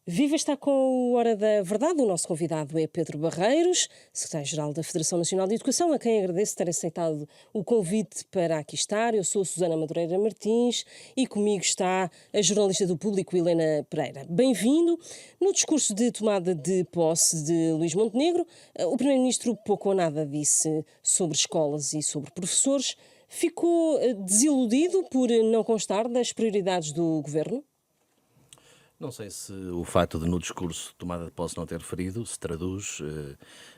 Viva está com o Hora da Verdade. O nosso convidado é Pedro Barreiros, secretário-geral da Federação Nacional de Educação, a quem agradeço ter aceitado o convite para aqui estar. Eu sou Susana Madureira Martins e comigo está a jornalista do Público, Helena Pereira. Bem-vindo. No discurso de tomada de posse de Luís Montenegro, o primeiro-ministro pouco ou nada disse sobre escolas e sobre professores. Ficou desiludido por não constar das prioridades do governo? Não sei se o facto de no discurso de tomada de posse não ter referido se traduz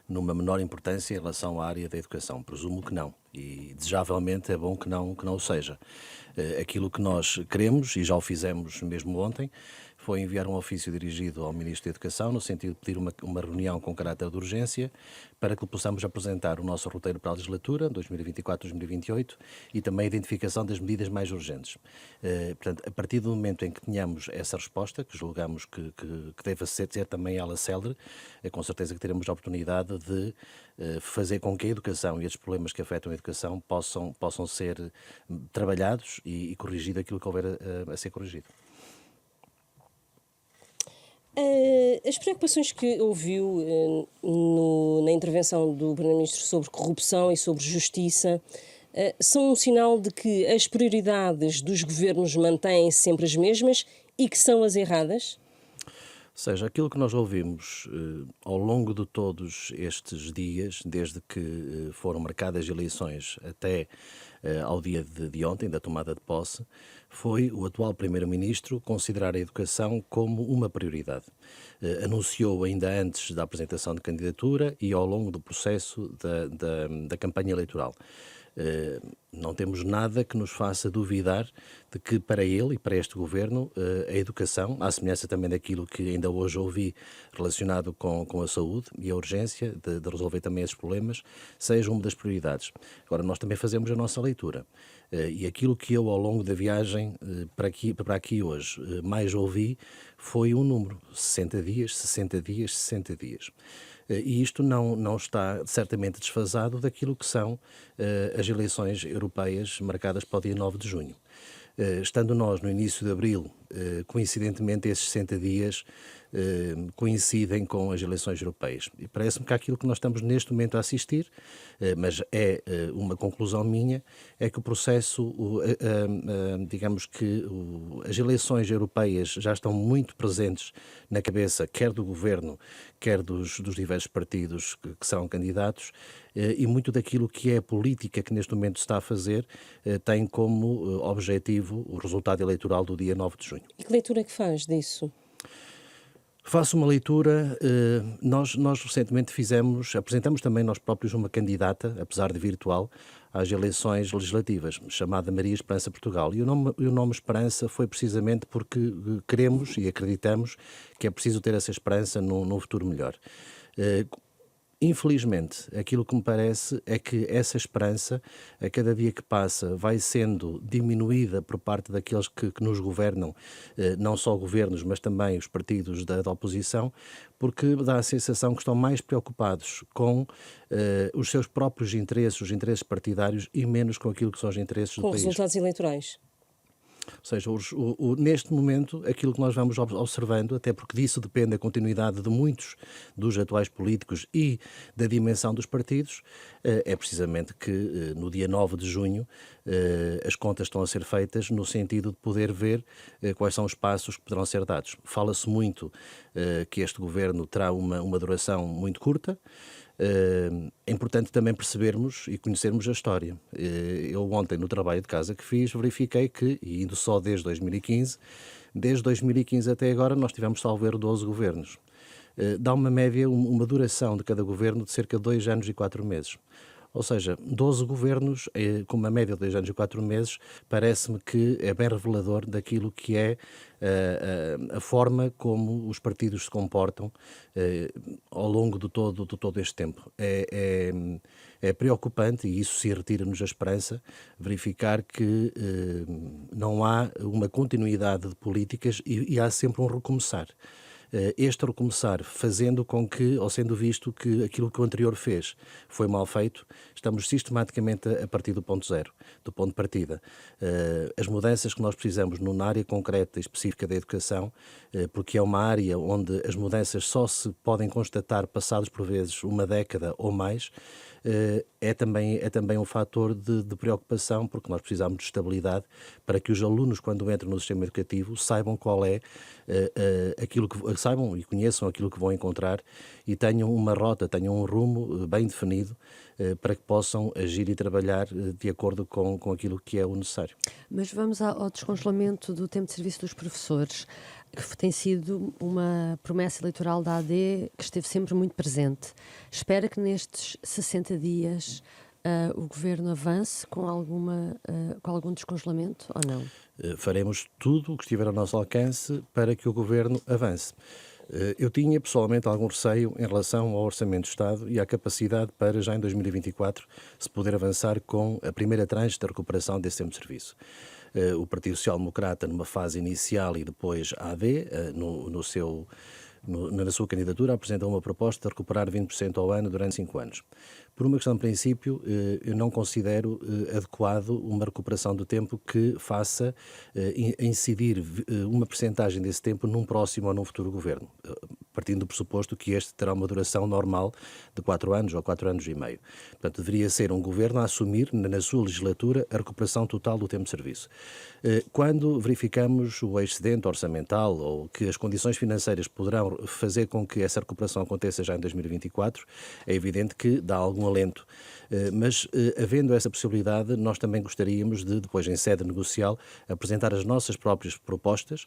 numa menor importância em relação à área da educação. Presumo que não. E desejavelmente é bom que não o seja. Aquilo que nós queremos, e já o fizemos mesmo ontem, foi enviar um ofício dirigido ao Ministro da Educação, no sentido de pedir uma reunião com caráter de urgência, para que possamos apresentar o nosso roteiro para a legislatura, 2024-2028, e também a identificação das medidas mais urgentes. Portanto, a partir do momento em que tenhamos essa resposta, que julgamos que deve ser também ela célere, com certeza que teremos a oportunidade de fazer com que a educação e estes problemas que afetam a educação possam ser trabalhados e corrigido aquilo que houver a ser corrigido. As preocupações que ouviu na intervenção do Primeiro-Ministro sobre corrupção e sobre justiça são um sinal de que as prioridades dos governos mantêm-se sempre as mesmas e que são as erradas? Ou seja, aquilo que nós ouvimos ao longo de todos estes dias, desde que foram marcadas eleições até ao dia de ontem, da tomada de posse, foi o atual Primeiro-Ministro considerar a educação como uma prioridade. Anunciou ainda antes da apresentação de candidatura e ao longo do processo da campanha eleitoral. Não temos nada que nos faça duvidar de que para ele e para este governo a educação, à semelhança também daquilo que ainda hoje ouvi relacionado com a saúde e a urgência de resolver também esses problemas, seja uma das prioridades. Agora, nós também fazemos a nossa leitura. E aquilo que eu, ao longo da viagem para aqui hoje, mais ouvi foi um número: 60 dias, 60 dias, 60 dias. E isto não está certamente desfasado daquilo que são as eleições europeias marcadas para o dia 9 de junho. Estando nós no início de abril, coincidentemente esses 60 dias coincidem com as eleições europeias. E parece-me que aquilo que nós estamos neste momento a assistir, mas é uma conclusão minha, é que o processo, digamos que as eleições europeias já estão muito presentes na cabeça, quer do governo, quer dos diversos partidos que são candidatos, e muito daquilo que é a política que neste momento se está a fazer tem como objetivo o resultado eleitoral do dia 9 de junho. E que leitura é que faz disso? Faço uma leitura, nós recentemente apresentamos também nós próprios uma candidata, apesar de virtual, às eleições legislativas, chamada Maria Esperança Portugal. E o nome Esperança foi precisamente porque queremos e acreditamos que é preciso ter essa esperança num futuro melhor. Infelizmente, aquilo que me parece é que essa esperança, a cada dia que passa, vai sendo diminuída por parte daqueles que nos governam, não só governos, mas também os partidos da oposição, porque dá a sensação que estão mais preocupados com os seus próprios interesses, os interesses partidários, e menos com aquilo que são os interesses do Com país. resultados eleitorais? Ou seja, neste momento, aquilo que nós vamos observando, até porque disso depende a continuidade de muitos dos atuais políticos e da dimensão dos partidos, é precisamente que no dia 9 de junho as contas estão a ser feitas no sentido de poder ver quais são os passos que poderão ser dados. Fala-se muito que este governo terá uma duração muito curta. É importante também percebermos e conhecermos a história. Eu ontem, no trabalho de casa que fiz, verifiquei que, e indo só desde 2015 até agora, nós tivemos, salvo erro, 12 governos. Dá uma média, uma duração de cada governo de cerca de 2 anos e 4 meses. Ou seja, 12 governos, com uma média de 2 anos e 4 meses, parece-me que é bem revelador daquilo que é a forma como os partidos se comportam ao longo de todo este tempo. É preocupante, e isso se retira-nos a esperança, verificar que não há uma continuidade de políticas e há sempre um recomeçar. este recomeçar fazendo com que, ou sendo visto que aquilo que o anterior fez foi mal feito, estamos sistematicamente a partir do ponto zero, do ponto de partida. As mudanças que nós precisamos na área concreta e específica da educação, porque é uma área onde as mudanças só se podem constatar passados por vezes uma década ou mais, é também um fator de preocupação, porque nós precisamos de estabilidade para que os alunos, quando entram no sistema educativo, saibam qual é aquilo que saibam e conheçam aquilo que vão encontrar e tenham uma rota, tenham um rumo bem definido para que possam agir e trabalhar de acordo com aquilo que é o necessário. Mas vamos ao descongelamento do tempo de serviço dos professores, que tem sido uma promessa eleitoral da AD que esteve sempre muito presente. Espera que nestes 60 dias o Governo avance com algum descongelamento ou não? Faremos tudo o que estiver ao nosso alcance para que o Governo avance. Eu tinha pessoalmente algum receio em relação ao Orçamento do Estado e à capacidade para, já em 2024, se poder avançar com a primeira tranche da recuperação desse tempo de serviço. O Partido Social Democrata, numa fase inicial, e depois a AD, na sua candidatura, apresentou uma proposta de recuperar 20% ao ano durante 5 anos. Por uma questão de princípio, eu não considero adequado uma recuperação do tempo que faça incidir uma percentagem desse tempo num próximo ou num futuro governo, partindo do pressuposto que este terá uma duração normal de 4 anos ou 4 anos e meio. Portanto, deveria ser um governo a assumir, na sua legislatura, a recuperação total do tempo de serviço. Quando verificamos o excedente orçamental ou que as condições financeiras poderão fazer com que essa recuperação aconteça já em 2024, é evidente que dá algum alento. Mas, havendo essa possibilidade, nós também gostaríamos de, depois em sede negocial, apresentar as nossas próprias propostas,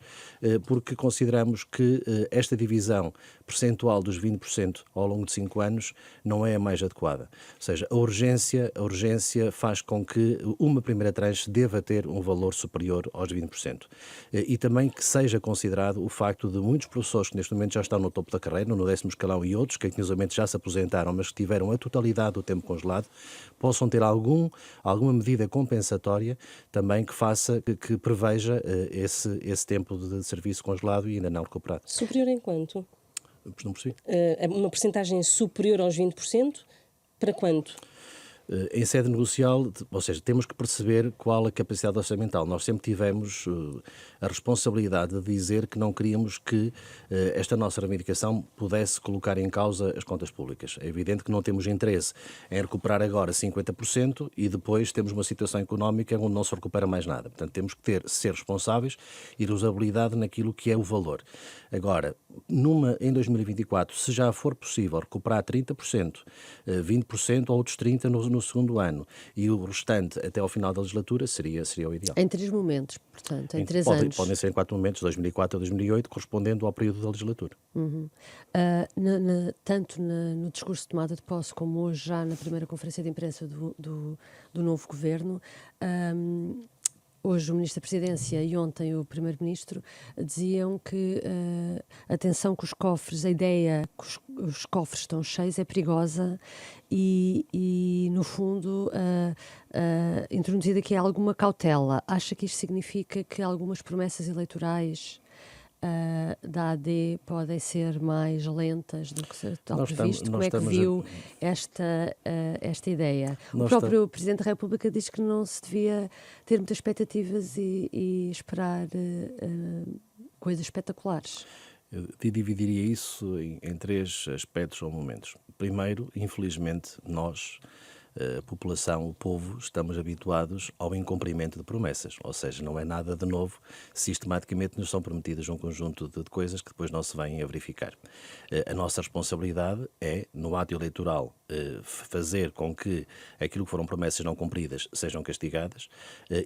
porque consideramos que esta divisão percentual dos 20% ao longo de 5 anos não é a mais adequada. Ou seja, a urgência faz com que uma primeira tranche deva ter um valor superior aos 20%. E também que seja considerado o facto de muitos professores que neste momento já estão no topo da carreira, no 10º escalão, e outros que inclusivamente já se aposentaram, mas que tiveram a totalidade do tempo congelado, possam ter alguma medida compensatória também que preveja esse tempo de serviço congelado e ainda não recuperado. Superior em quanto? Não percebi. Uma percentagem superior aos 20%? Para quanto? Em sede negocial, ou seja, temos que perceber qual a capacidade orçamental. Nós sempre tivemos a responsabilidade de dizer que não queríamos que esta nossa reivindicação pudesse colocar em causa as contas públicas. É evidente que não temos interesse em recuperar agora 50% e depois temos uma situação económica onde não se recupera mais nada. Portanto, temos que ser responsáveis e ter usabilidade naquilo que é o valor. Agora, em 2024, se já for possível recuperar 30%, 20% ou outros 30% no segundo ano e o restante até ao final da legislatura seria o ideal. Em 3 momentos, portanto, em 3 anos. Podem ser em 4 momentos, 2004 a 2008, correspondendo ao período da legislatura. Tanto no discurso de tomada de posse como hoje já na primeira conferência de imprensa do novo governo, hoje o Ministro da Presidência e ontem o Primeiro-Ministro diziam que atenção que os cofres, a ideia que os cofres estão cheios é perigosa e no fundo, introduzir aqui alguma cautela. Acha que isto significa que algumas promessas eleitorais da AD podem ser mais lentas do que estava previsto? Como é que viu esta ideia? O próprio Presidente da República diz que não se devia ter muitas expectativas e esperar coisas espetaculares. Eu dividiria isso em 3 aspectos ou momentos. Primeiro, infelizmente, nós, a população, o povo, estamos habituados ao incumprimento de promessas, ou seja, não é nada de novo, sistematicamente nos são prometidas um conjunto de coisas que depois não se vêm a verificar. A nossa responsabilidade é, no ato eleitoral, fazer com que aquilo que foram promessas não cumpridas sejam castigadas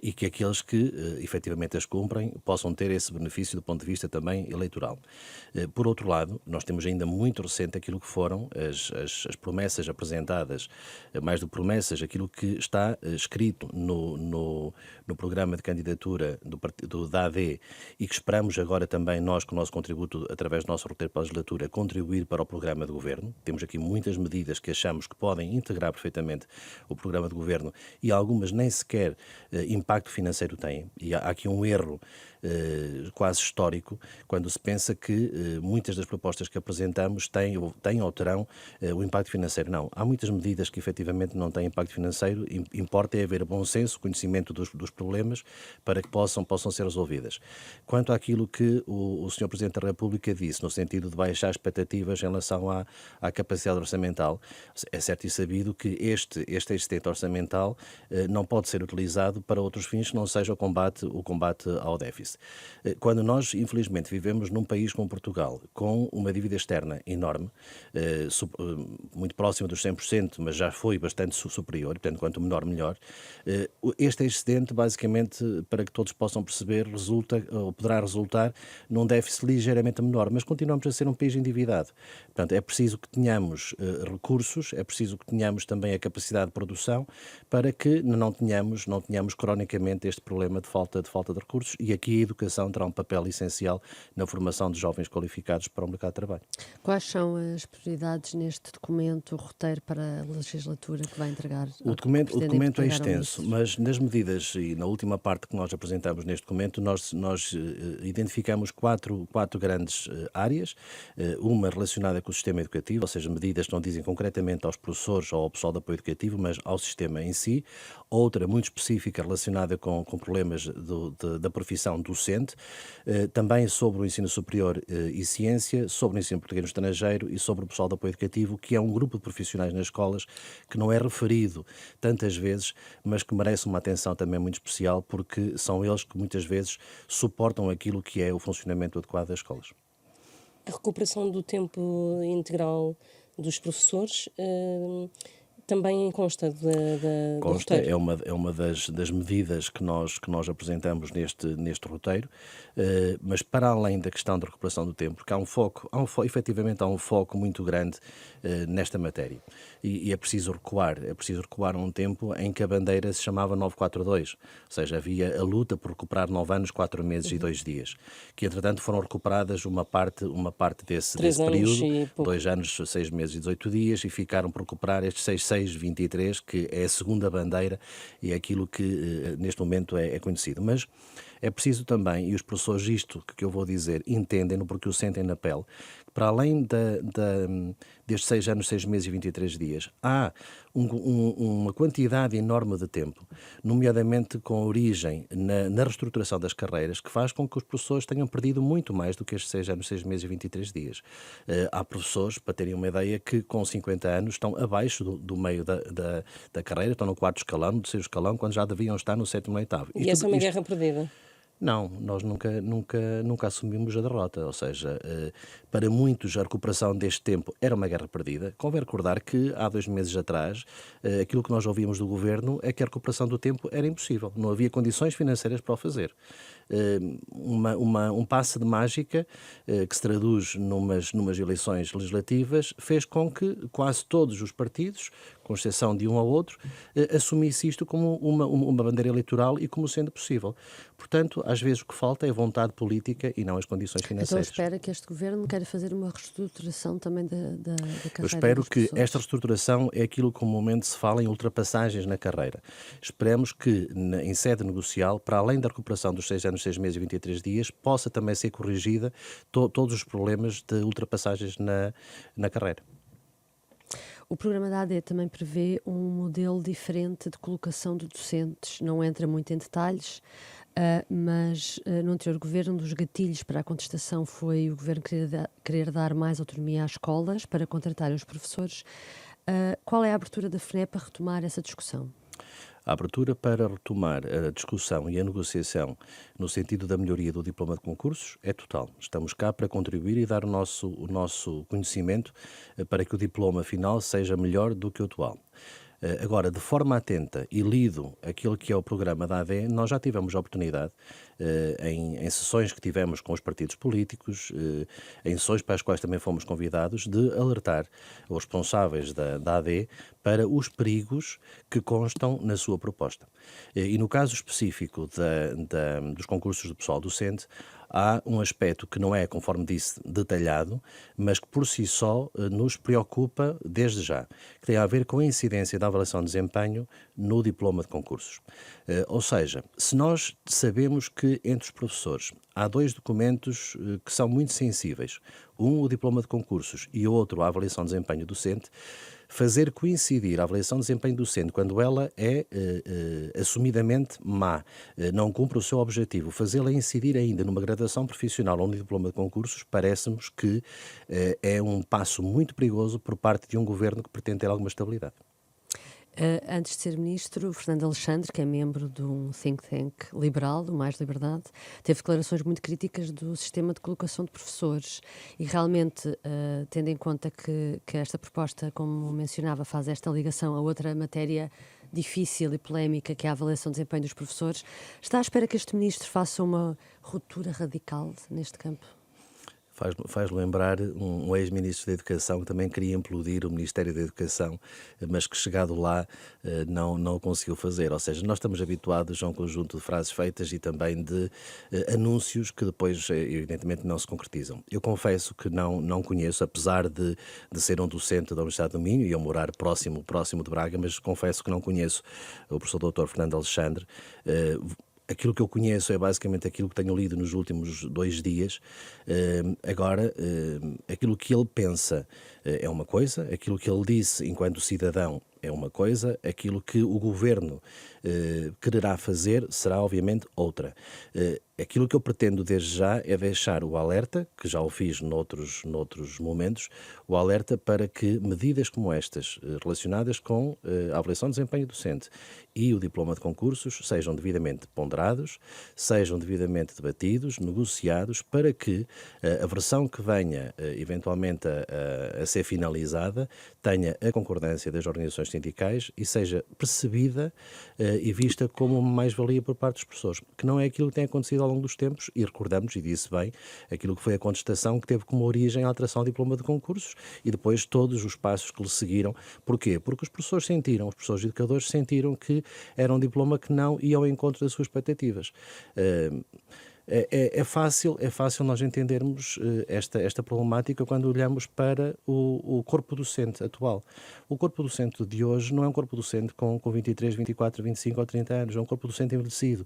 e que aqueles que efetivamente as cumprem possam ter esse benefício do ponto de vista também eleitoral. Por outro lado, nós temos ainda muito recente aquilo que foram as promessas apresentadas mais do que por promessas, aquilo que está escrito no programa de candidatura da AD e que esperamos agora também nós, com o nosso contributo, através do nosso roteiro para a legislatura, contribuir para o programa de governo. Temos aqui muitas medidas que achamos que podem integrar perfeitamente o programa de governo e algumas nem sequer impacto financeiro têm. E há aqui um erro quase histórico, quando se pensa que muitas das propostas que apresentamos têm ou terão o impacto financeiro. Não, há muitas medidas que efetivamente não têm impacto financeiro, importa é haver bom senso, conhecimento dos problemas para que possam ser resolvidas. Quanto àquilo que o Sr. Presidente da República disse, no sentido de baixar expectativas em relação à capacidade orçamental, é certo e sabido que este excedente orçamental não pode ser utilizado para outros fins que não seja o combate ao déficit. Quando nós, infelizmente, vivemos num país como Portugal, com uma dívida externa enorme, muito próxima dos 100%, mas já foi bastante superior, portanto, quanto menor, melhor, este excedente, basicamente, para que todos possam perceber, poderá resultar num déficit ligeiramente menor, mas continuamos a ser um país endividado. Portanto, é preciso que tenhamos recursos, é preciso que tenhamos também a capacidade de produção para que não tenhamos cronicamente este problema de falta de recursos, e aqui a educação terá um papel essencial na formação de jovens qualificados para o mercado de trabalho. Quais são as prioridades neste documento, o roteiro para a legislatura que vai entregar? O documento é extenso, mas nas medidas e na última parte que nós apresentamos neste documento, nós identificamos quatro grandes áreas, uma relacionada com o sistema educativo, ou seja, medidas que não dizem concretamente aos professores ou ao pessoal de apoio educativo, mas ao sistema em si, outra muito específica relacionada com problemas da profissão docente, também sobre o ensino superior e ciência, sobre o ensino português no estrangeiro e sobre o pessoal de apoio educativo, que é um grupo de profissionais nas escolas que não é referido tantas vezes, mas que merece uma atenção também muito especial, porque são eles que muitas vezes suportam aquilo que é o funcionamento adequado das escolas. A recuperação do tempo integral dos professores também consta do roteiro. É uma das medidas que nós apresentamos neste roteiro, mas para além da questão da recuperação do tempo, porque efetivamente há um foco muito grande nesta matéria. E é preciso recuar um tempo em que a bandeira se chamava 942, ou seja, havia a luta por recuperar 9 anos, 4 meses e 2 dias, que entretanto foram recuperadas uma parte desse período, 2 anos, 6 meses e 18 dias, e ficaram por recuperar estes 6,23, que é a segunda bandeira e é aquilo que neste momento é conhecido. Mas é preciso também, e os professores isto que eu vou dizer entendem-no porque o sentem na pele, que para além destes 6 anos, 6 meses e 23 dias, há uma quantidade enorme de tempo, nomeadamente com origem na reestruturação das carreiras, que faz com que os professores tenham perdido muito mais do que estes 6 anos, 6 meses e 23 dias. Há professores, para terem uma ideia, que com 50 anos estão abaixo do meio da carreira, estão no 4º escalão, no 3º escalão, quando já deviam estar no 7º ou 8º. E essa é uma guerra perdida? Não, nós nunca assumimos a derrota, ou seja, para muitos a recuperação deste tempo era uma guerra perdida. Convém recordar que há 2 meses atrás aquilo que nós ouvíamos do Governo é que a recuperação do tempo era impossível, não havia condições financeiras para o fazer. Um passe de mágica que se traduz numas eleições legislativas fez com que quase todos os partidos, com exceção de um ou outro, assumisse isto como uma bandeira eleitoral e como sendo possível. Portanto, às vezes o que falta é vontade política e não as condições financeiras. Então espera que este Governo queira fazer uma reestruturação também da carreira. Eu espero que esta reestruturação é aquilo que comumente se fala em ultrapassagens na carreira. Esperemos que, em sede negocial, para além da recuperação dos 6 anos, 6 meses e 23 dias, possa também ser corrigida todos os problemas de ultrapassagens na carreira. O programa da AD também prevê um modelo diferente de colocação de docentes. Não entra muito em detalhes, mas no anterior governo, um dos gatilhos para a contestação foi o governo querer dar mais autonomia às escolas para contratarem os professores. Qual é a abertura da FNE para retomar essa discussão? A abertura para retomar a discussão e a negociação no sentido da melhoria do diploma de concursos é total. Estamos cá para contribuir e dar o nosso conhecimento para que o diploma final seja melhor do que o atual. Agora, de forma atenta e lido aquilo que é o programa da AD, nós já tivemos a oportunidade em sessões que tivemos com os partidos políticos, em sessões para as quais também fomos convidados, de alertar os responsáveis da AD para os perigos que constam na sua proposta. E no caso específico dos concursos de pessoal docente, há um aspecto que não é, conforme disse, detalhado, mas que por si só nos preocupa desde já, que tem a ver com a incidência da avaliação de desempenho no diploma de concursos. Ou seja, se nós sabemos que entre os professores há dois documentos que são muito sensíveis, um o diploma de concursos e o outro a avaliação de desempenho docente, fazer coincidir a avaliação de desempenho docente quando ela é assumidamente má, não cumpre o seu objetivo, fazê-la incidir ainda numa graduação profissional ou no diploma de concursos, parece-nos que é um passo muito perigoso por parte de um governo que pretende ter alguma estabilidade. Antes de ser ministro, Fernando Alexandre, que é membro de um think tank liberal, do Mais Liberdade, teve declarações muito críticas do sistema de colocação de professores e realmente, tendo em conta que esta proposta, como mencionava, faz esta ligação a outra matéria difícil e polémica, que é a avaliação de desempenho dos professores, está à espera que este ministro faça uma ruptura radical neste campo? Faz lembrar um ex-ministro da Educação que também queria implodir o Ministério da Educação, mas que chegado lá não o conseguiu fazer. Ou seja, nós estamos habituados a um conjunto de frases feitas e também de anúncios que depois, evidentemente, não se concretizam. Eu confesso que não conheço, apesar de ser um docente da Universidade do Minho e eu morar próximo de Braga, mas confesso que não conheço o professor Dr. Fernando Alexandre. Aquilo que eu conheço é basicamente aquilo que tenho lido nos últimos 2 dias. Agora, aquilo que ele pensa é uma coisa, aquilo que ele disse enquanto cidadão é uma coisa, aquilo que o governo quererá fazer será obviamente outra. Aquilo que eu pretendo desde já é deixar o alerta, que já o fiz noutros momentos, o alerta para que medidas como estas, relacionadas com a avaliação de desempenho docente e o diploma de concursos, sejam devidamente ponderados, sejam devidamente debatidos, negociados, para que a versão que venha eventualmente a ser finalizada tenha a concordância das organizações sindicais e seja percebida e vista como uma mais-valia por parte dos professores, que não é aquilo que tem acontecido ao longo dos tempos, e recordamos, e disse bem, aquilo que foi a contestação que teve como origem a alteração do diploma de concursos e depois todos os passos que lhe seguiram. Porquê? Porque os professores educadores sentiram que era um diploma que não ia ao encontro das suas expectativas. É fácil nós entendermos esta problemática quando olhamos para o corpo docente atual. O corpo docente de hoje não é um corpo docente com 23, 24, 25 ou 30 anos, é um corpo docente envelhecido.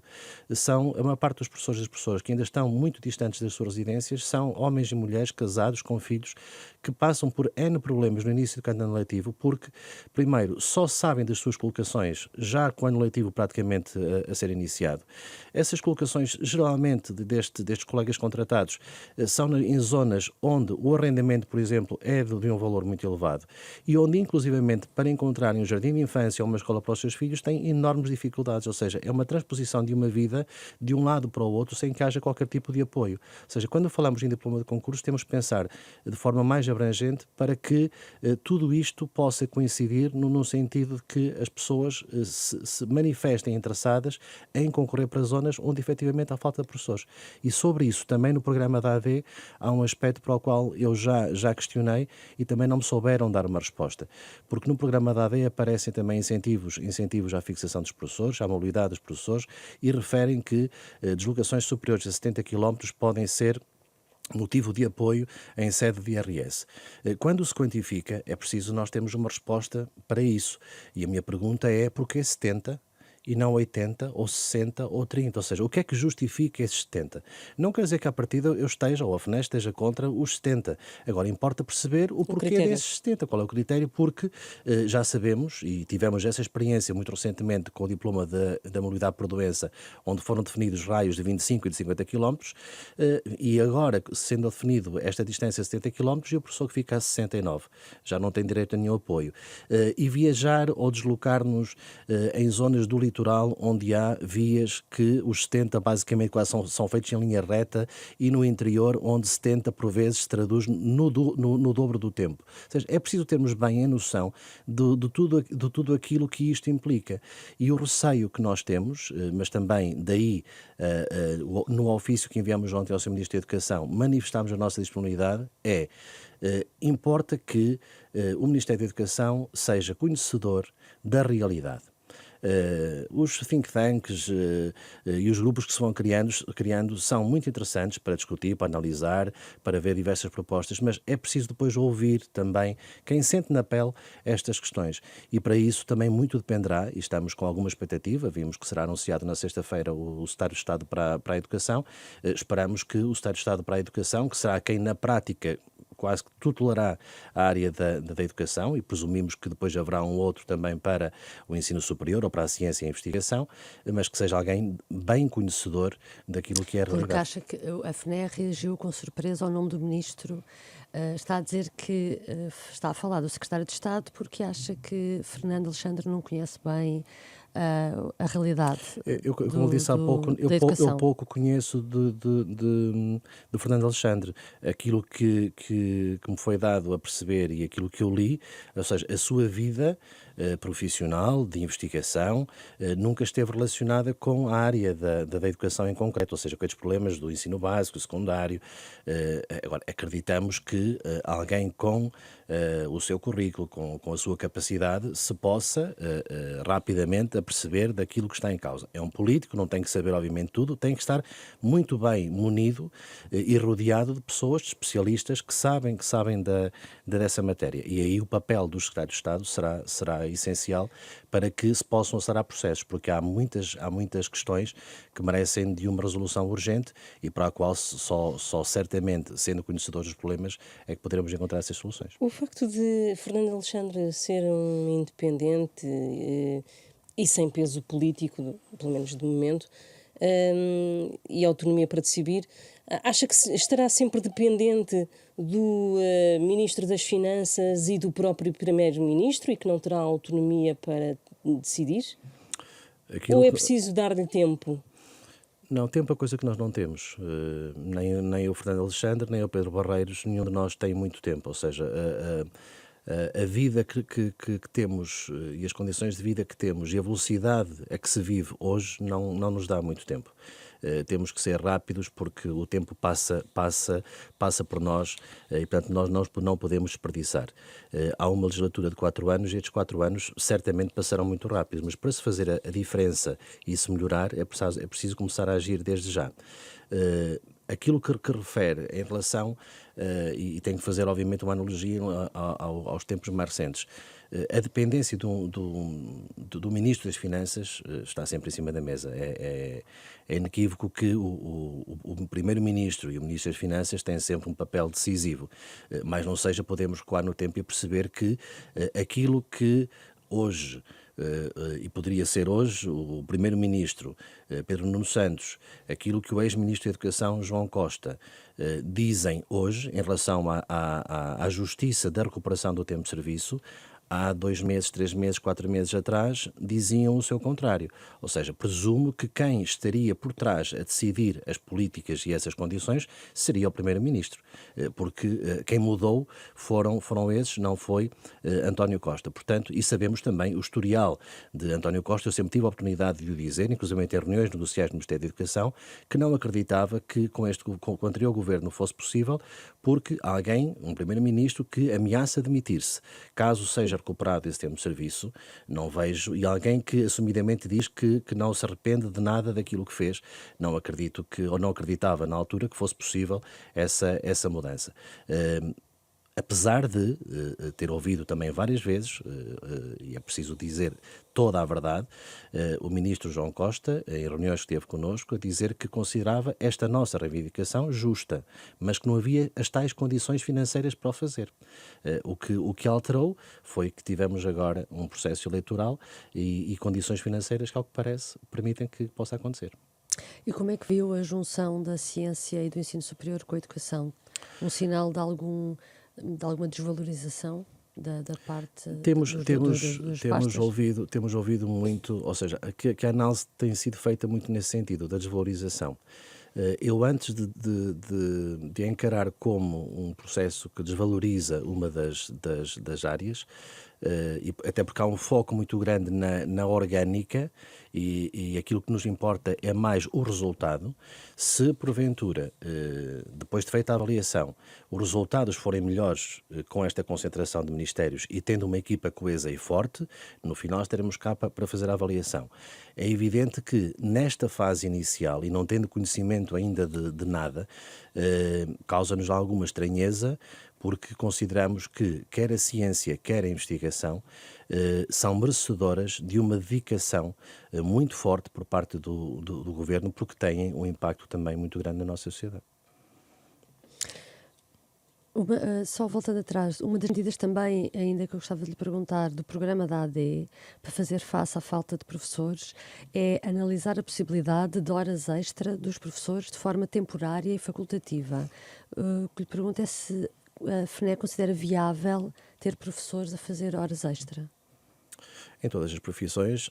A maior parte dos professores e das professoras que ainda estão muito distantes das suas residências são homens e mulheres casados com filhos que passam por N problemas no início do ano letivo porque, primeiro, só sabem das suas colocações já com o ano letivo praticamente a ser iniciado. Essas colocações, geralmente, destes colegas contratados, são em zonas onde o arrendamento, por exemplo, é de um valor muito elevado e onde, inclusivamente, para encontrarem um jardim de infância ou uma escola para os seus filhos, têm enormes dificuldades. Ou seja, é uma transposição de uma vida de um lado para o outro sem que haja qualquer tipo de apoio. Ou seja, quando falamos em diploma de concurso, temos que pensar de forma mais abrangente para que tudo isto possa coincidir no sentido de que as pessoas se manifestem interessadas em concorrer para zonas onde efetivamente há falta de professores. E sobre isso, também no programa da AD, há um aspecto para o qual eu já questionei e também não me souberam dar uma resposta. Porque no programa da AD aparecem também incentivos à fixação dos professores, à mobilidade dos professores e referem que deslocações superiores a 70 km podem ser motivo de apoio em sede de IRS. Quando se quantifica, é preciso nós termos uma resposta para isso. E a minha pergunta é: porquê 70? E não 80, ou 60, ou 30. Ou seja, o que é que justifica esses 70? Não quer dizer que à partida eu esteja, ou a FNES esteja contra os 70. Agora, importa perceber o porquê desses 70. Qual é o critério? Porque já sabemos, e tivemos essa experiência muito recentemente com o diploma da mobilidade por doença, onde foram definidos raios de 25 e de 50 km, e agora, sendo definido esta distância de 70 km, e o professor que fica a 69. Já não tem direito a nenhum apoio. E viajar ou deslocar-nos em zonas do litoral litoral onde há vias que os 70 basicamente quase são feitos em linha reta e no interior onde 70 por vezes se traduz no dobro do tempo. Ou seja, é preciso termos bem a noção de tudo aquilo que isto implica. E o receio que nós temos, mas também daí no ofício que enviamos ontem ao Sr. Ministro da Educação, manifestámos a nossa disponibilidade, importa que o Ministério da Educação seja conhecedor da realidade. Os think tanks e os grupos que se vão criando são muito interessantes para discutir, para analisar, para ver diversas propostas, mas é preciso depois ouvir também quem sente na pele estas questões. E para isso também muito dependerá, e estamos com alguma expectativa, vimos que será anunciado na sexta-feira o Secretário de Estado para a Educação, esperamos que o Secretário de Estado para a Educação, que será quem na prática quase que tutelará a área da educação, e presumimos que depois haverá um outro também para o ensino superior ou para a ciência e a investigação, mas que seja alguém bem conhecedor daquilo que é a Porque realidade. acha que a FNE reagiu com surpresa ao nome do ministro. Está a dizer que está a falar do secretário de Estado porque acha que Fernando Alexandre não conhece bem a realidade Como disse há pouco, da educação. eu pouco conheço de Fernando Alexandre. Aquilo que me foi dado a perceber e aquilo que eu li, ou seja, a sua vida profissional, de investigação, nunca esteve relacionada com a área da educação em concreto, ou seja, com estes problemas do ensino básico, secundário. Agora, acreditamos que alguém com o seu currículo, com a sua capacidade, se possa rapidamente aperceber daquilo que está em causa. É um político, não tem que saber obviamente tudo, tem que estar muito bem munido e rodeado de pessoas, de especialistas que sabem dessa matéria. E aí o papel do Secretário de Estado será essencial para que se possam acelerar processos, porque há muitas questões que merecem de uma resolução urgente e para a qual só certamente, sendo conhecedores dos problemas, é que poderemos encontrar essas soluções. O facto de Fernando Alexandre ser um independente e sem peso político, pelo menos de momento, e autonomia para decidir, acha que estará sempre dependente do Ministro das Finanças e do próprio Primeiro-Ministro e que não terá autonomia para decidir? Ou é preciso dar-lhe tempo? Não, tempo é coisa que nós não temos. Nem o Fernando Alexandre, nem o Pedro Barreiros, nenhum de nós tem muito tempo. Ou seja, a vida que temos e as condições de vida que temos e a velocidade a que se vive hoje não nos dá muito tempo. Temos que ser rápidos porque o tempo passa por nós e, portanto, nós não podemos desperdiçar. Há uma legislatura de 4 anos e estes 4 anos certamente passarão muito rápido, mas para se fazer a diferença e se melhorar é preciso começar a agir desde já. Aquilo que refere em relação, e tenho que fazer obviamente uma analogia aos tempos mais recentes, a dependência do Ministro das Finanças está sempre em cima da mesa. É inequívoco que o Primeiro-Ministro e o Ministro das Finanças têm sempre um papel decisivo, mas não seja, podemos recuar no tempo e perceber que aquilo que hoje, e poderia ser hoje, o Primeiro-Ministro Pedro Nuno Santos, aquilo que o ex-Ministro da Educação João Costa dizem hoje em relação à justiça da recuperação do tempo de serviço, há 2 meses, 3 meses, 4 meses atrás, diziam o seu contrário. Ou seja, presumo que quem estaria por trás a decidir as políticas e essas condições seria o Primeiro-Ministro, porque quem mudou foram esses, não foi António Costa. Portanto, e sabemos também o historial de António Costa, eu sempre tive a oportunidade de o dizer, inclusive em reuniões negociais no Ministério da Educação, que não acreditava que com o anterior governo fosse possível, porque alguém, um Primeiro-Ministro, que ameaça demitir-se, caso seja recuperado esse tempo de serviço, não vejo, e alguém que assumidamente diz que não se arrepende de nada daquilo que fez, não acredito ou não acreditava na altura que fosse possível essa mudança. Apesar de ter ouvido também várias vezes, e é preciso dizer toda a verdade, o ministro João Costa, em reuniões que teve connosco, a dizer que considerava esta nossa reivindicação justa, mas que não havia as tais condições financeiras para o fazer. O que alterou foi que tivemos agora um processo eleitoral e condições financeiras que, ao que parece, permitem que possa acontecer. E como é que viu a junção da ciência e do ensino superior com a educação? Um sinal de alguma desvalorização? da parte Temos, dos, temos, dos temos ouvido muito, ou seja, que a análise tem sido feita muito nesse sentido, da desvalorização. Eu, antes de encarar como um processo que desvaloriza uma das áreas, e até porque há um foco muito grande na orgânica, e aquilo que nos importa é mais o resultado. Se porventura, depois de feita a avaliação, os resultados forem melhores com esta concentração de ministérios e tendo uma equipa coesa e forte, no final estaremos cá para fazer a avaliação. É evidente que nesta fase inicial, e não tendo conhecimento ainda de nada, causa-nos alguma estranheza, porque consideramos que quer a ciência, quer a investigação, são merecedoras de uma dedicação muito forte por parte do Governo, porque têm um impacto também muito grande na nossa sociedade. Só voltando atrás, uma das medidas também, ainda que eu gostava de lhe perguntar, do programa da AD, para fazer face à falta de professores, é analisar a possibilidade de horas extra dos professores de forma temporária e facultativa. O que lhe pergunto é se a FNE considera viável ter professores a fazer horas extra. Em todas as profissões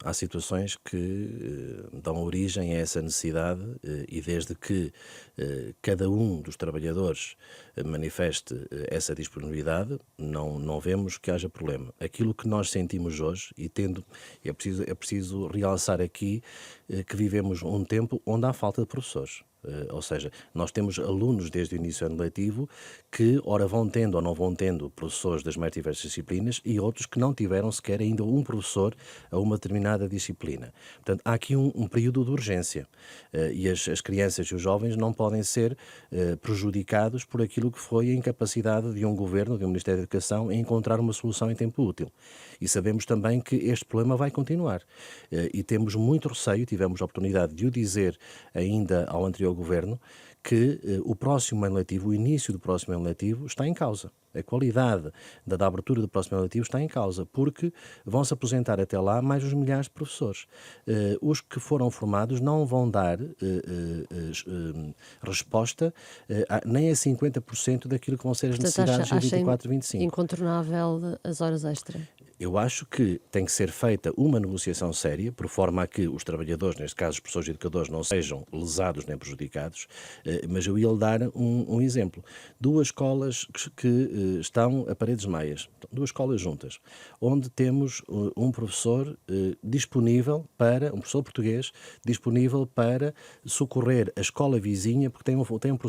há situações que dão origem a essa necessidade, e desde que cada um dos trabalhadores manifeste essa disponibilidade, não vemos que haja problema. Aquilo que nós sentimos hoje, é preciso realçar aqui que vivemos um tempo onde há falta de professores. Ou seja, nós temos alunos desde o início do ano letivo que ora vão tendo ou não vão tendo professores das mais diversas disciplinas, e outros que não tiveram sequer ainda um professor a uma determinada disciplina. Portanto, há aqui um período de urgência, e as crianças e os jovens não podem ser prejudicados por aquilo que foi a incapacidade de um governo, de um Ministério da Educação, em encontrar uma solução em tempo útil. E sabemos também que este problema vai continuar. E temos muito receio, tivemos a oportunidade de o dizer ainda ao anterior governo, que o próximo ano letivo, o início do próximo ano letivo, está em causa. A qualidade da abertura do próximo ano letivo está em causa, porque vão-se aposentar até lá mais os milhares de professores. Os que foram formados não vão dar resposta nem a 50% daquilo que vão ser as necessidades de 24 e 25. Incontornável as horas extra? Eu acho que tem que ser feita uma negociação séria, por forma a que os trabalhadores, neste caso os professores e educadores, não sejam lesados nem prejudicados, mas eu ia-lhe dar um exemplo. Duas escolas que estão a paredes meias, duas escolas juntas, onde temos um professor disponível um professor português, disponível para socorrer a escola vizinha, porque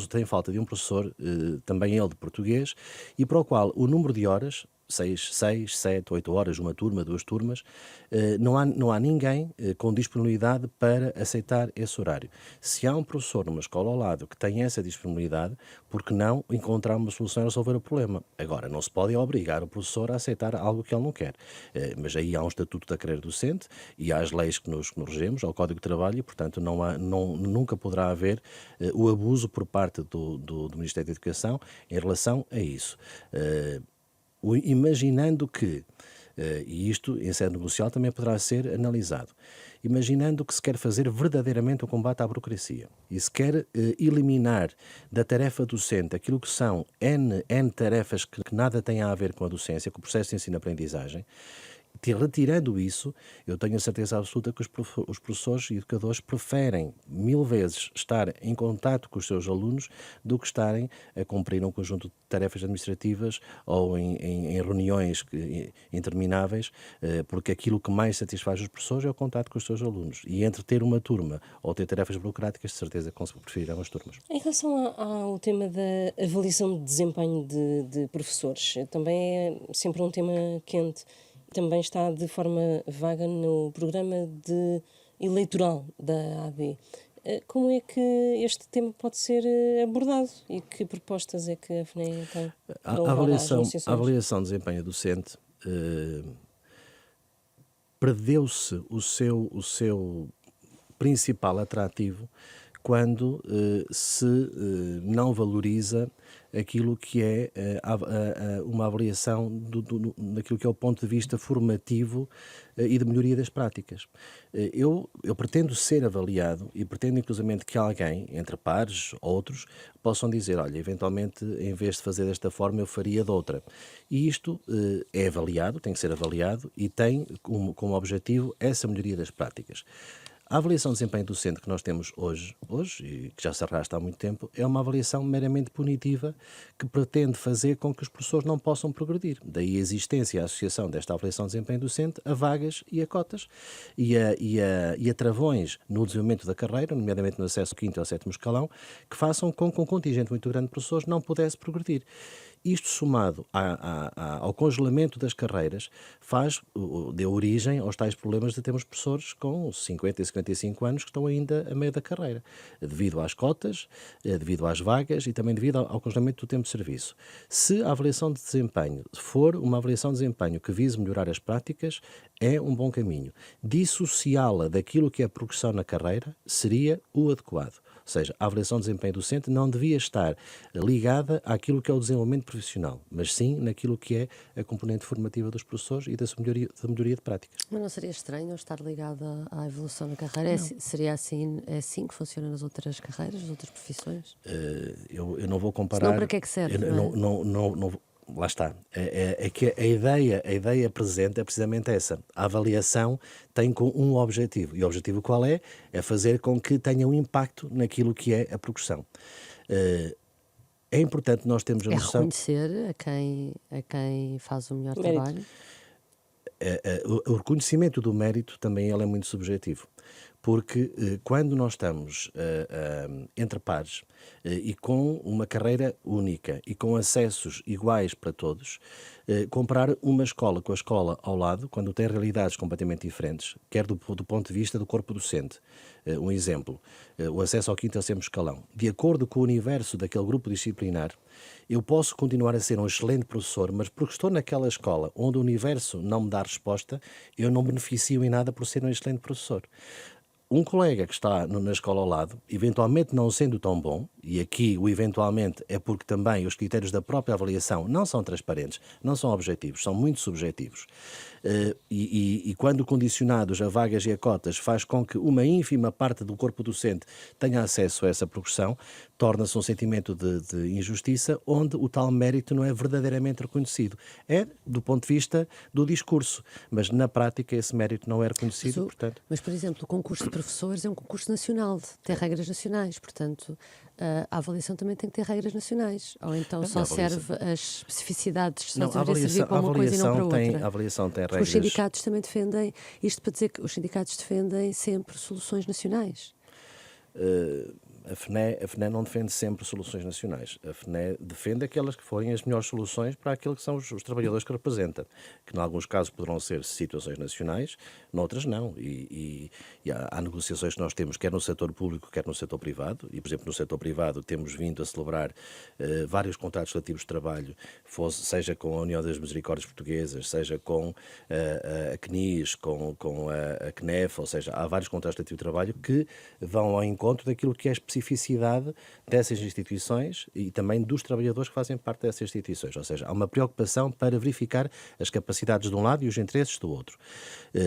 tem falta de um professor, também ele de português, e para o qual o número de horas, 6, 7, 8 horas, uma turma, duas turmas, não há ninguém com disponibilidade para aceitar esse horário. Se há um professor numa escola ao lado que tem essa disponibilidade, por que não encontrar uma solução a resolver o problema? Agora, não se pode obrigar o professor a aceitar algo que ele não quer. Mas aí há um estatuto da carreira docente e há as leis que nos regemos, há o Código de Trabalho, e, portanto, nunca poderá haver o abuso por parte do Ministério da Educação em relação a isso. Imaginando que, e isto em sede negocial também poderá ser analisado, imaginando que se quer fazer verdadeiramente o combate à burocracia e se quer eliminar da tarefa docente aquilo que são N tarefas que nada têm a ver com a docência, com o processo de ensino-aprendizagem, retirando isso, eu tenho a certeza absoluta que os professores e educadores preferem 1000 vezes estar em contato com os seus alunos do que estarem a cumprir um conjunto de tarefas administrativas ou em reuniões intermináveis, porque aquilo que mais satisfaz os professores é o contato com os seus alunos. E entre ter uma turma ou ter tarefas burocráticas, de certeza que preferirão as turmas. Em relação ao tema da avaliação de desempenho de professores, também é sempre um tema quente. Também está de forma vaga no programa eleitoral da AD. Como é que este tema pode ser abordado e que propostas é que a FNE tem para levar às negociações? A avaliação de desempenho docente perdeu-se o seu principal atrativo quando se não valoriza aquilo que é uma avaliação daquilo que é o ponto de vista formativo e de melhoria das práticas. Eu pretendo ser avaliado e pretendo inclusivamente que alguém, entre pares, outros, possam dizer, olha, eventualmente em vez de fazer desta forma eu faria de outra. E isto é avaliado, tem que ser avaliado e tem como objetivo essa melhoria das práticas. A avaliação de desempenho docente que nós temos hoje e que já se arrasta há muito tempo, é uma avaliação meramente punitiva que pretende fazer com que os professores não possam progredir. Daí a existência e a associação desta avaliação de desempenho docente a vagas e a cotas e a travões no desenvolvimento da carreira, nomeadamente no acesso ao 5º ou 7º escalão, que façam com que um contingente muito grande de professores não pudesse progredir. Isto somado ao congelamento das carreiras deu origem aos tais problemas de termos professores com 50 e 55 anos que estão ainda a meio da carreira, devido às cotas, devido às vagas e também devido ao congelamento do tempo de serviço. Se a avaliação de desempenho for uma avaliação de desempenho que vise melhorar as práticas, é um bom caminho. Dissociá-la daquilo que é a progressão na carreira seria o adequado. Ou seja, a avaliação de desempenho docente não devia estar ligada àquilo que é o desenvolvimento profissional, mas sim naquilo que é a componente formativa dos professores e da melhoria de práticas. Mas não seria estranho estar ligado à evolução na carreira? Seria assim, é assim que funciona nas outras carreiras, nas outras profissões? Eu não vou comparar... Senão para que é que serve? Lá está. É que a ideia presente é precisamente essa. A avaliação tem com um objetivo. E o objetivo qual é? É fazer com que tenha um impacto naquilo que é a progressão. É importante nós termos a noção... É reconhecer a quem faz o melhor trabalho? O reconhecimento do mérito também ele é muito subjetivo. Porque quando nós estamos entre pares e com uma carreira única e com acessos iguais para todos, comparar uma escola com a escola ao lado, quando tem realidades completamente diferentes, quer do ponto de vista do corpo docente. Um exemplo, o acesso ao 5º ou 7º escalão. De acordo com o universo daquele grupo disciplinar, eu posso continuar a ser um excelente professor, mas porque estou naquela escola onde o universo não me dá resposta, eu não beneficio em nada por ser um excelente professor. Um colega que está na escola ao lado, eventualmente não sendo tão bom, e aqui o eventualmente é porque também os critérios da própria avaliação não são transparentes, não são objetivos, são muito subjetivos. E quando condicionados a vagas e a cotas faz com que uma ínfima parte do corpo docente tenha acesso a essa progressão, torna-se um sentimento de injustiça onde o tal mérito não é verdadeiramente reconhecido. É do ponto de vista do discurso, mas na prática esse mérito não é reconhecido, portanto... Mas, por exemplo, o concurso de professores é um concurso nacional, tem regras nacionais, portanto, a avaliação também tem que ter regras nacionais, ou então só serve as especificidades, só deveria servir para uma coisa e não para outra. A avaliação tem regras... Os sindicatos também defendem, isto para dizer que os sindicatos defendem sempre soluções nacionais. A FNE não defende sempre soluções nacionais. A FNE defende aquelas que forem as melhores soluções para aquilo que são os trabalhadores que representa, que em alguns casos poderão ser situações nacionais, noutras não. E há negociações que nós temos, quer no setor público, quer no setor privado, e, por exemplo, no setor privado temos vindo a celebrar vários contratos relativos de trabalho, seja com a União das Misericórdias Portuguesas, seja com a CNIS, com a CNEF, ou seja, há vários contratos relativos de trabalho que vão ao encontro daquilo que é a especificidade dessas instituições e também dos trabalhadores que fazem parte dessas instituições. Ou seja, há uma preocupação para verificar as capacidades de um lado e os interesses do outro.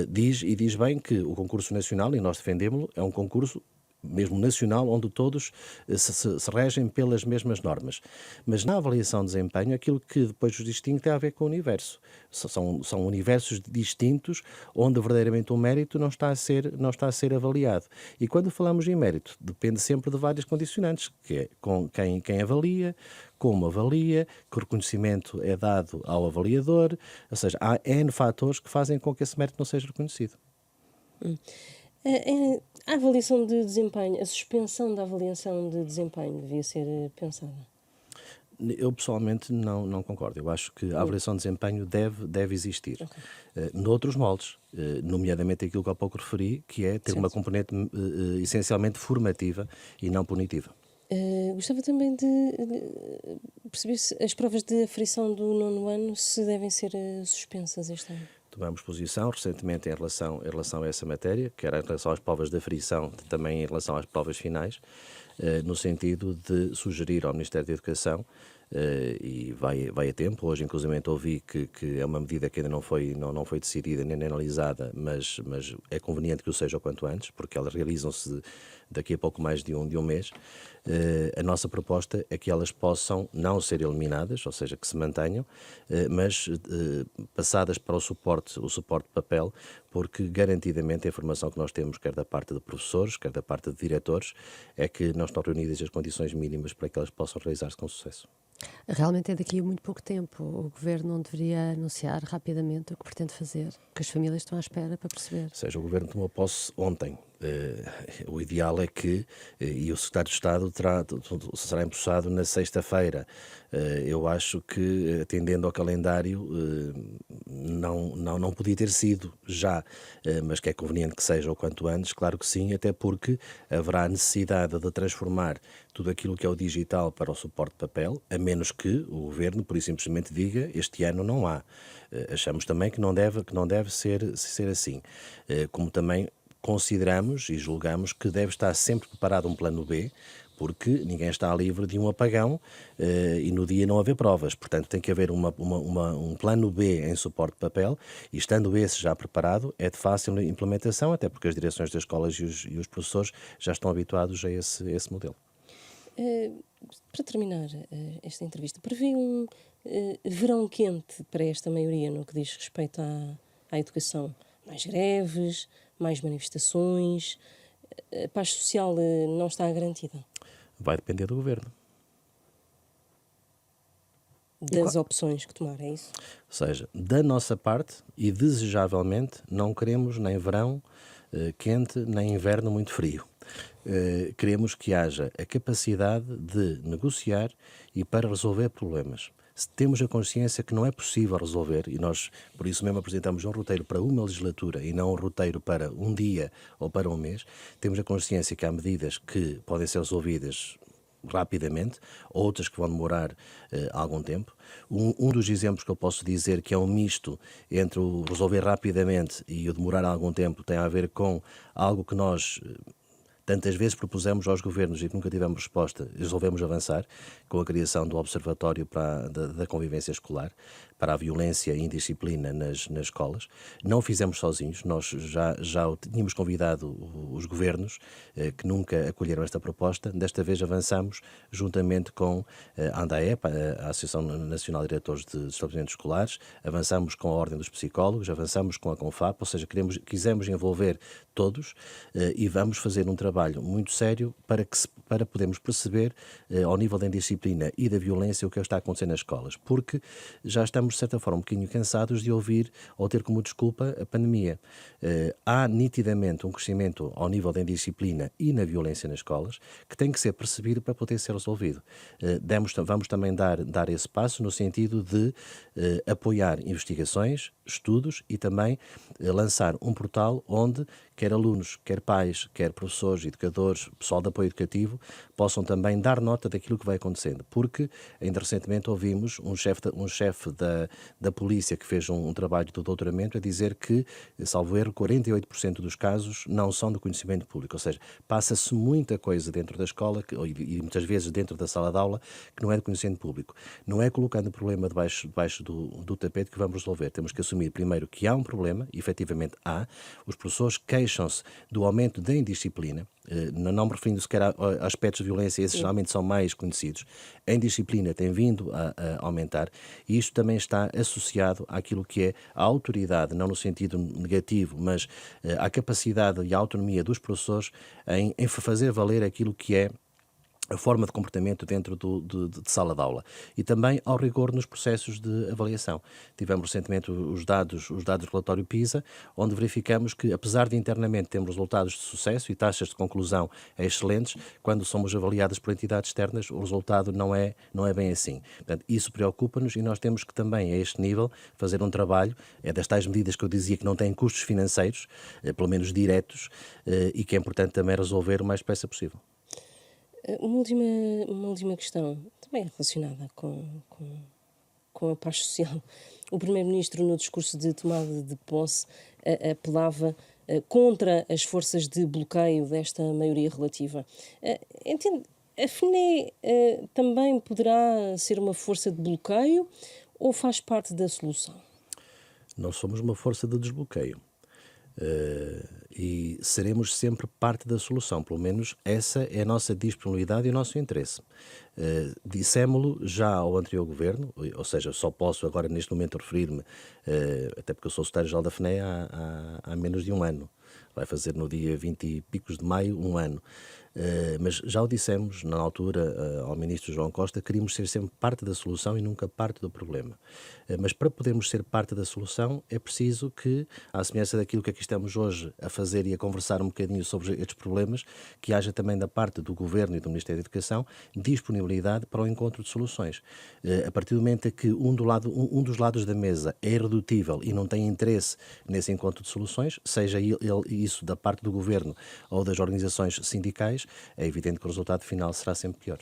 Diz bem que o concurso nacional, e nós defendemos-lo, é um concurso mesmo nacional, onde todos se regem pelas mesmas normas. Mas na avaliação de desempenho, aquilo que depois os distingue tem a ver com o universo. São universos distintos, onde verdadeiramente o mérito não está a ser avaliado. E quando falamos em mérito, depende sempre de vários condicionantes, que é com quem avalia, como avalia, que reconhecimento é dado ao avaliador, ou seja, há N fatores que fazem com que esse mérito não seja reconhecido. A avaliação de desempenho, a suspensão da avaliação de desempenho devia ser pensada? Eu pessoalmente não concordo. Eu acho que a avaliação de desempenho deve existir. Okay. Noutros moldes, nomeadamente aquilo que há pouco referi, que é ter uma componente essencialmente formativa e não punitiva. Gostava também de perceber se as provas de aferição do 9º ano se devem ser suspensas este ano. Tomamos posição recentemente em relação a essa matéria, quer em relação às provas de aferição, também em relação às provas finais, no sentido de sugerir ao Ministério da Educação, e vai a tempo. Hoje, inclusive, ouvi que é uma medida que ainda não foi decidida nem analisada, mas é conveniente que o seja o quanto antes, porque elas realizam-se daqui a pouco mais de um mês. A nossa proposta é que elas possam não ser eliminadas, ou seja, que se mantenham, mas passadas para o suporte de papel, porque garantidamente a informação que nós temos, quer da parte de professores, quer da parte de diretores, é que não estão reunidas as condições mínimas para que elas possam realizar-se com sucesso. Realmente é daqui a muito pouco tempo. O Governo não deveria anunciar rapidamente o que pretende fazer, porque as famílias estão à espera para perceber. Ou seja, o Governo tomou posse ontem. O ideal é que, e o Secretário de Estado será empossado na sexta-feira. Eu acho que, atendendo ao calendário, não podia ter sido já, mas que é conveniente que seja o quanto antes, claro que sim, até porque haverá necessidade de transformar tudo aquilo que é o digital para o suporte de papel, a menos que o Governo, por isso simplesmente diga, este ano não há. Achamos também que não deve ser assim. Como também consideramos e julgamos que deve estar sempre preparado um plano B, porque ninguém está livre de um apagão e no dia não haver provas. Portanto, tem que haver um plano B em suporte de papel e, estando esse já preparado, é de fácil implementação, até porque as direções das escolas e os professores já estão habituados a esse modelo. Para terminar esta entrevista, prevê um verão quente para esta maioria no que diz respeito à educação? Mais greves, mais manifestações? A paz social não está garantida? Vai depender do Governo. Das opções que tomar, é isso? Ou seja, da nossa parte, e desejavelmente, não queremos nem verão quente, nem inverno muito frio. Queremos que haja a capacidade de negociar e para resolver problemas. Se temos a consciência que não é possível resolver, e nós por isso mesmo apresentamos um roteiro para uma legislatura e não um roteiro para um dia ou para um mês, temos a consciência que há medidas que podem ser resolvidas rapidamente, outras que vão demorar algum tempo. Um dos exemplos que eu posso dizer que é um misto entre o resolver rapidamente e o demorar algum tempo tem a ver com algo que nós tantas vezes propusemos aos governos e que nunca tivemos resposta, resolvemos avançar com a criação do Observatório da Convivência Escolar para a violência e indisciplina nas escolas. Não o fizemos sozinhos, nós já tínhamos convidado os governos que nunca acolheram esta proposta. Desta vez avançamos juntamente com a ANDAEP, a Associação Nacional de Diretores de Estabelecimentos Escolares, avançamos com a Ordem dos Psicólogos, avançamos com a CONFAP, ou seja, quisemos envolver todos e vamos fazer um trabalho muito sério para podermos perceber ao nível da indisciplina e da violência o que está acontecendo nas escolas, porque já estamos de certa forma um bocadinho cansados de ouvir ou ter como desculpa a pandemia. Há nitidamente um crescimento ao nível da indisciplina e na violência nas escolas que tem que ser percebido para poder ser resolvido. Vamos também dar esse passo no sentido de apoiar investigações, estudos e também lançar um portal onde quer alunos, quer pais, quer professores, educadores, pessoal de apoio educativo, possam também dar nota daquilo que vai acontecendo. Porque, ainda recentemente, ouvimos um chefe da polícia que fez um trabalho de doutoramento a dizer que, salvo erro, 48% dos casos não são do conhecimento público. Ou seja, passa-se muita coisa dentro da escola e muitas vezes dentro da sala de aula que não é do conhecimento público. Não é colocando o problema debaixo do tapete que vamos resolver. Temos que assumir primeiro que há um problema, e efetivamente há. Os professores queixam-se do aumento da indisciplina, não me referindo sequer a aspectos de violência, esses geralmente são mais conhecidos. A indisciplina tem vindo a aumentar e isto também está associado àquilo que é a autoridade, não no sentido negativo, mas à capacidade e à autonomia dos professores em fazer valer aquilo que é a forma de comportamento dentro de sala de aula e também ao rigor nos processos de avaliação. Tivemos recentemente os dados do relatório PISA, onde verificamos que, apesar de internamente termos resultados de sucesso e taxas de conclusão excelentes, quando somos avaliados por entidades externas, o resultado não é bem assim. Portanto, isso preocupa-nos e nós temos que também, a este nível, fazer um trabalho, das tais medidas que eu dizia que não têm custos financeiros, pelo menos diretos, e que é importante também resolver o mais depressa possível. Uma última questão, também relacionada com com a paz social. O Primeiro-Ministro, no discurso de tomada de posse, apelava contra as forças de bloqueio desta maioria relativa. Entende? A FNE também poderá ser uma força de bloqueio ou faz parte da solução? Nós somos uma força de desbloqueio. E seremos sempre parte da solução, pelo menos essa é a nossa disponibilidade e o nosso interesse. Dissemo-lo já ao anterior governo, ou seja, só posso agora neste momento referir-me, até porque eu sou secretário-geral da FNE há menos de um ano, vai fazer no dia 20 e picos de maio um ano. Mas já o dissemos na altura ao ministro João Costa, queríamos ser sempre parte da solução e nunca parte do problema. Mas para podermos ser parte da solução é preciso que, à semelhança daquilo que aqui estamos hoje a fazer e a conversar um bocadinho sobre estes problemas, que haja também da parte do Governo e do Ministério da Educação disponibilidade para o encontro de soluções. A partir do momento em que um dos lados da mesa é irredutível e não tem interesse nesse encontro de soluções, seja isso da parte do Governo ou das organizações sindicais, é evidente que o resultado final será sempre pior.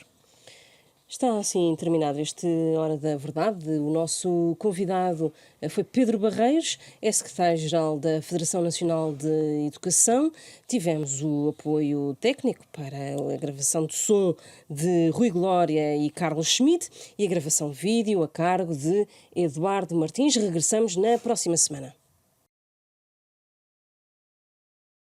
Está assim terminado este Hora da Verdade. O nosso convidado foi Pedro Barreiros, é secretário-geral da Federação Nacional de Educação. Tivemos o apoio técnico para a gravação de som de Rui Glória e Carlos Schmidt e a gravação de vídeo a cargo de Eduardo Martins. Regressamos na próxima semana.